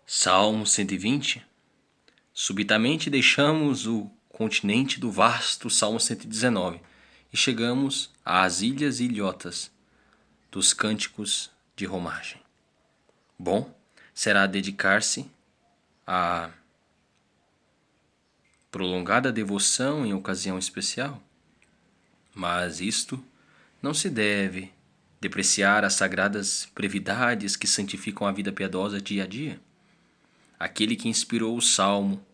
Salmo 120. Subitamente deixamos o continente do vasto Salmo 119 e chegamos às ilhas e ilhotas dos cânticos de romagem. Bom, será dedicar-se a prolongada devoção em ocasião especial, mas isto não se deve depreciar as sagradas brevidades que santificam a vida piedosa dia a dia. Aquele que inspirou o salmo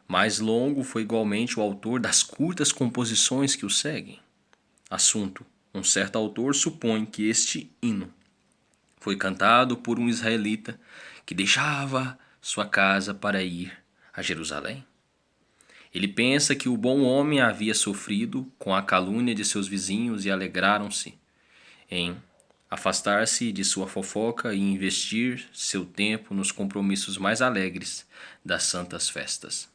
mais longo foi igualmente o autor das curtas composições que o seguem. Assunto: um certo autor supõe que este hino foi cantado por um israelita que deixava sua casa para ir a Jerusalém. Ele pensa que o bom homem havia sofrido com a calúnia de seus vizinhos e alegraram-se em afastar-se de sua fofoca e investir seu tempo nos compromissos mais alegres das santas festas.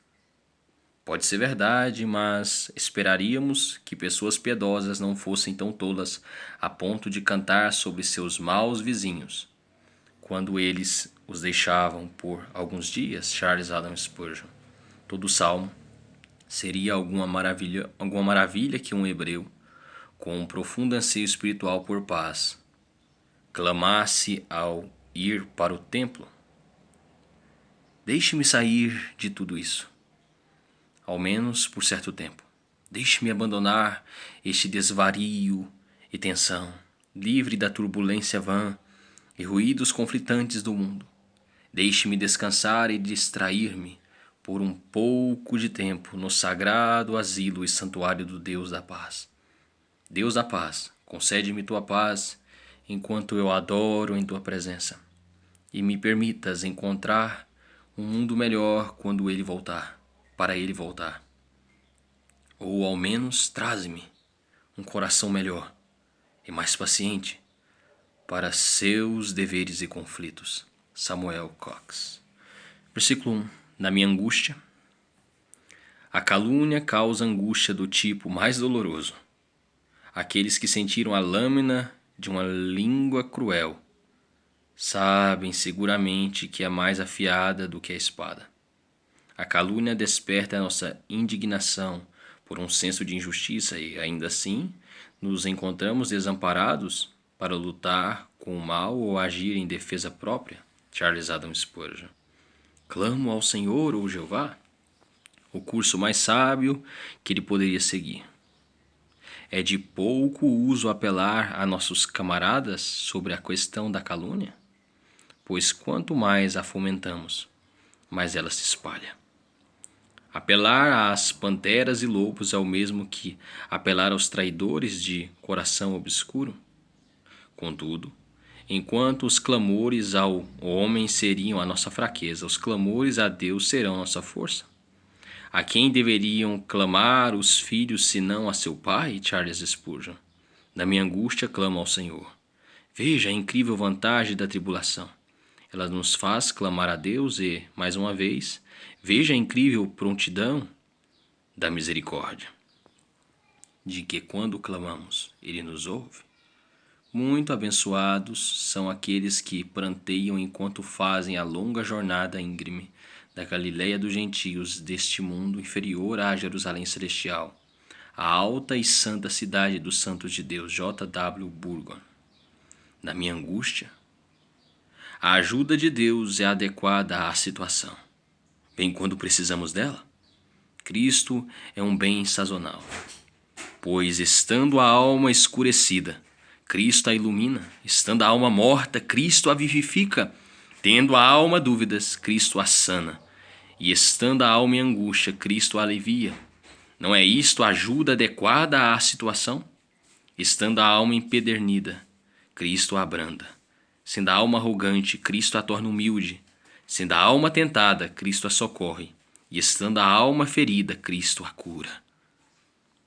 Pode ser verdade, mas esperaríamos que pessoas piedosas não fossem tão tolas a ponto de cantar sobre seus maus vizinhos, quando eles os deixavam por alguns dias. Charles Adam Spurgeon. Todo salmo seria alguma maravilha que um hebreu, com um profundo anseio espiritual por paz, clamasse ao ir para o templo. Deixe-me sair de tudo isso, ao menos por certo tempo. Deixe-me abandonar este desvario e tensão, livre da turbulência vã e ruídos conflitantes do mundo. Deixe-me descansar e distrair-me por um pouco de tempo no sagrado asilo e santuário do Deus da paz. Deus da paz, concede-me tua paz enquanto eu adoro em tua presença, e me permitas encontrar um mundo melhor quando ele voltar, para ele voltar. Ou ao menos traze-me um coração melhor e mais paciente para seus deveres e conflitos. Samuel Cox. Versículo 1. Na minha angústia. A calúnia causa angústia do tipo mais doloroso. Aqueles que sentiram a lâmina de uma língua cruel sabem seguramente que é mais afiada do que a espada. A calúnia desperta a nossa indignação por um senso de injustiça e, ainda assim, nos encontramos desamparados para lutar com o mal ou agir em defesa própria. Charles Adam Spurgeon. Clamo ao Senhor ou Jeová? O curso mais sábio que ele poderia seguir. É de pouco uso apelar a nossos camaradas sobre a questão da calúnia? Pois quanto mais a fomentamos, mais ela se espalha. Apelar às panteras e lobos é o mesmo que apelar aos traidores de coração obscuro. Contudo, enquanto os clamores ao homem seriam a nossa fraqueza, os clamores a Deus serão nossa força. A quem deveriam clamar os filhos senão a seu pai? Charles Spurgeon. Na minha angústia clamo ao Senhor. Veja a incrível vantagem da tribulação. Ela nos faz clamar a Deus e, mais uma vez, veja a incrível prontidão da misericórdia, de que quando clamamos, Ele nos ouve. Muito abençoados são aqueles que pranteiam enquanto fazem a longa jornada íngreme da Galileia dos gentios deste mundo inferior à Jerusalém celestial, a alta e santa cidade dos santos de Deus. J.W. Burgon. Na minha angústia, a ajuda de Deus é adequada à situação. Bem quando precisamos dela. Cristo é um bem sazonal, pois estando a alma escurecida, Cristo a ilumina. Estando a alma morta, Cristo a vivifica. Tendo a alma dúvidas, Cristo a sana. E estando a alma em angústia, Cristo a alivia. Não é isto a ajuda adequada à situação? Estando a alma empedernida, Cristo a abranda. Sendo a alma arrogante, Cristo a torna humilde. Sendo a alma tentada, Cristo a socorre. E estando a alma ferida, Cristo a cura.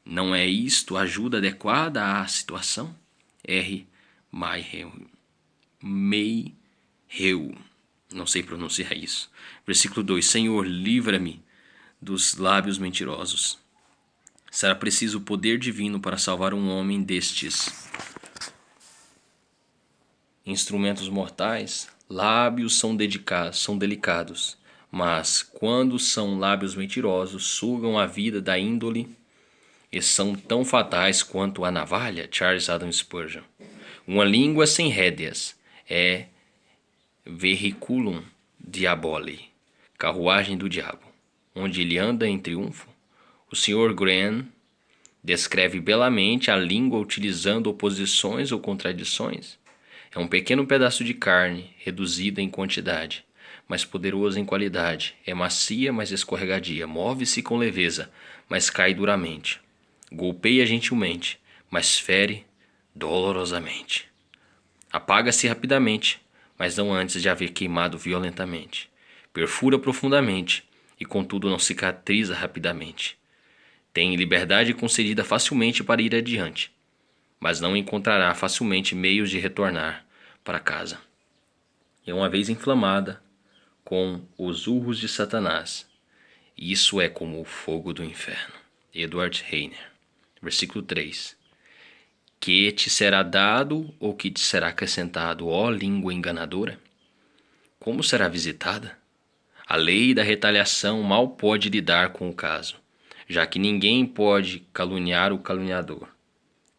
Não é isto a ajuda adequada à situação? R. Mayhew. Não sei pronunciar isso. Versículo 2. Senhor, livra-me dos lábios mentirosos. Será preciso o poder divino para salvar um homem destes instrumentos mortais, lábios são delicados, mas quando são lábios mentirosos, sugam a vida da índole e são tão fatais quanto a navalha. Charles Adam Spurgeon. Uma língua sem rédeas é vehiculum diaboli, carruagem do diabo, onde ele anda em triunfo. O Sr. Graham descreve belamente a língua utilizando oposições ou contradições. É um pequeno pedaço de carne, reduzido em quantidade, mas poderoso em qualidade. É macia, mas escorregadia. Move-se com leveza, mas cai duramente. Golpeia gentilmente, mas fere dolorosamente. Apaga-se rapidamente, mas não antes de haver queimado violentamente. Perfura profundamente, e contudo não cicatriza rapidamente. Tem liberdade concedida facilmente para ir adiante, mas não encontrará facilmente meios de retornar para casa. É uma vez inflamada com os urros de Satanás. Isso é como o fogo do inferno. Edward Heiner. Versículo 3. Que te será dado ou que te será acrescentado, ó língua enganadora? Como será visitada? A lei da retaliação mal pode lidar com o caso, já que ninguém pode caluniar o caluniador.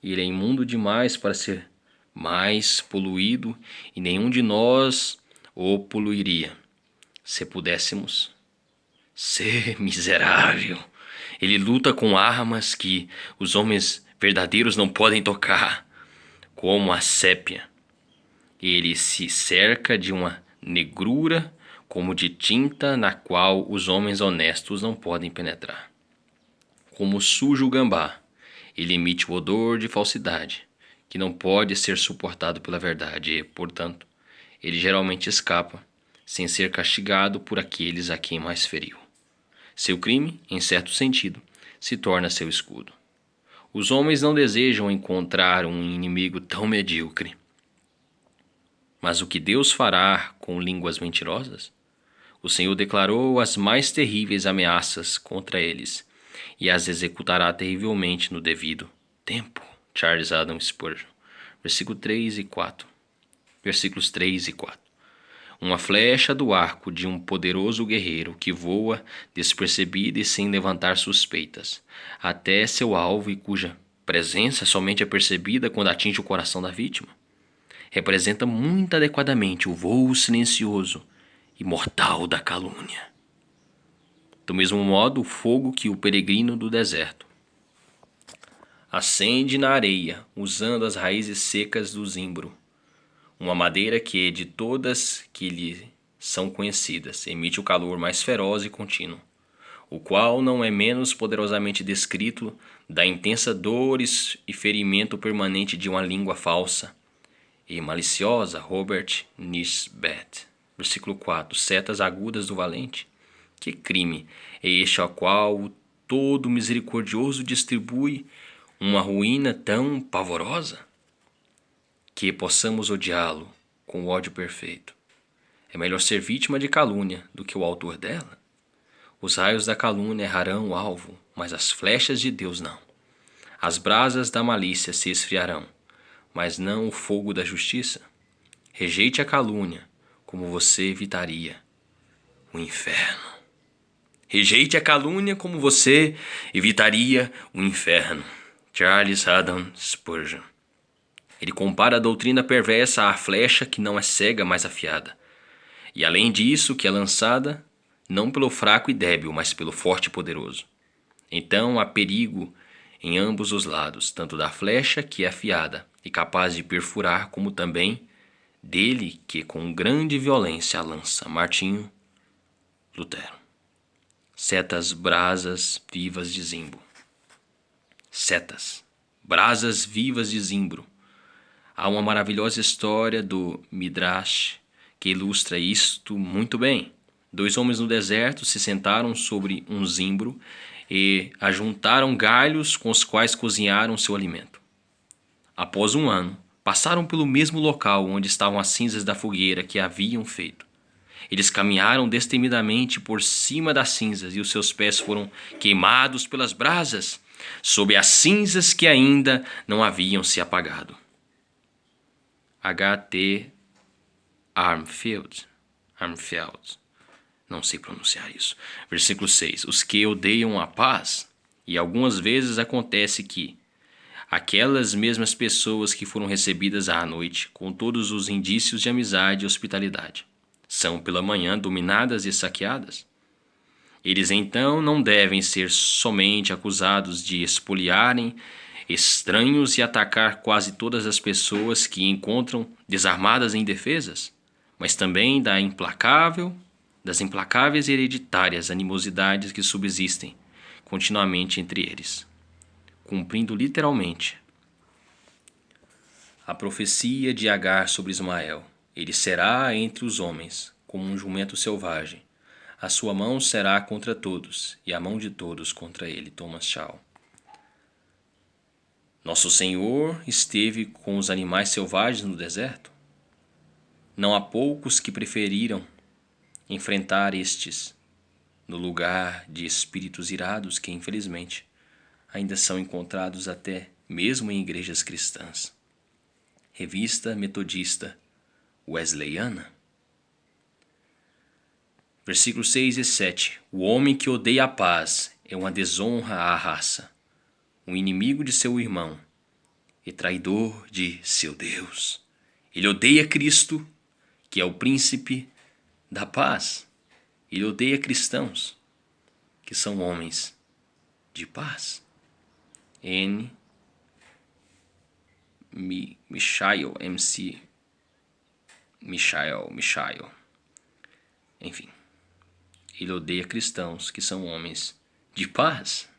Ele é imundo demais para ser mais poluído e nenhum de nós o poluiria. Se pudéssemos ser miserável. Ele luta com armas que os homens verdadeiros não podem tocar, como a sépia. Ele se cerca de uma negrura como de tinta na qual os homens honestos não podem penetrar. Como sujo gambá, ele emite o odor de falsidade, que não pode ser suportado pela verdade e, portanto, ele geralmente escapa, sem ser castigado por aqueles a quem mais feriu. Seu crime, em certo sentido, se torna seu escudo. Os homens não desejam encontrar um inimigo tão medíocre. Mas o que Deus fará com línguas mentirosas? O Senhor declarou as mais terríveis ameaças contra eles e as executará terrivelmente no devido tempo. Charles Adam Spurgeon. Versículos 3 e 4. Uma flecha do arco de um poderoso guerreiro que voa despercebida e sem levantar suspeitas, até seu alvo e cuja presença somente é percebida quando atinge o coração da vítima, representa muito adequadamente o voo silencioso e mortal da calúnia. Do mesmo modo, o fogo que o peregrino do deserto acende na areia, usando as raízes secas do zimbro, uma madeira que, de todas que lhe são conhecidas, emite o calor mais feroz e contínuo, o qual não é menos poderosamente descrito da intensa dor e ferimento permanente de uma língua falsa e maliciosa. Robert Nisbet. Versículo 4. Setas agudas do valente. Que crime é este ao qual o todo misericordioso distribui uma ruína tão pavorosa? Que possamos odiá-lo com o ódio perfeito. É melhor ser vítima de calúnia do que o autor dela. Os raios da calúnia errarão o alvo, mas as flechas de Deus não. As brasas da malícia se esfriarão, mas não o fogo da justiça. Rejeite a calúnia, como você evitaria o inferno. Rejeite a calúnia como você evitaria o inferno. Charles Adam Spurgeon. Ele compara a doutrina perversa à flecha que não é cega, mas afiada. E além disso, que é lançada não pelo fraco e débil, mas pelo forte e poderoso. Então há perigo em ambos os lados, tanto da flecha que é afiada e capaz de perfurar, como também dele que com grande violência a lança. Martinho Lutero. Setas brasas vivas de zimbro. Setas brasas vivas de zimbro. Há uma maravilhosa história do Midrash que ilustra isto muito bem. 2 homens no deserto se sentaram sobre um zimbro e ajuntaram galhos com os quais cozinharam seu alimento. Após 1 ano, passaram pelo mesmo local onde estavam as cinzas da fogueira que haviam feito. Eles caminharam destemidamente por cima das cinzas e os seus pés foram queimados pelas brasas, sob as cinzas que ainda não haviam se apagado. H.T. Armfield. Não sei pronunciar isso. Versículo 6. Os que odeiam a paz, e algumas vezes acontece que aquelas mesmas pessoas que foram recebidas à noite com todos os indícios de amizade e hospitalidade são pela manhã dominadas e saqueadas. Eles então não devem ser somente acusados de espoliarem estranhos e atacar quase todas as pessoas que encontram desarmadas e indefesas, mas também das implacáveis e hereditárias animosidades que subsistem continuamente entre eles, cumprindo literalmente a profecia de Agar sobre Ismael. Ele será entre os homens como um jumento selvagem. A sua mão será contra todos, e a mão de todos contra ele. Thomas Shaw. Nosso Senhor esteve com os animais selvagens no deserto? Não há poucos que preferiram enfrentar estes no lugar de espíritos irados que, infelizmente, ainda são encontrados até mesmo em igrejas cristãs. Revista Metodista Wesleyana. Versículos 6 e 7. O homem que odeia a paz é uma desonra à raça, um inimigo de seu irmão e traidor de seu Deus. Ele odeia Cristo, que é o príncipe da paz. Ele odeia cristãos, que são homens de paz. N. Michael, MC Michael. Enfim, ele odeia cristãos que são homens de paz.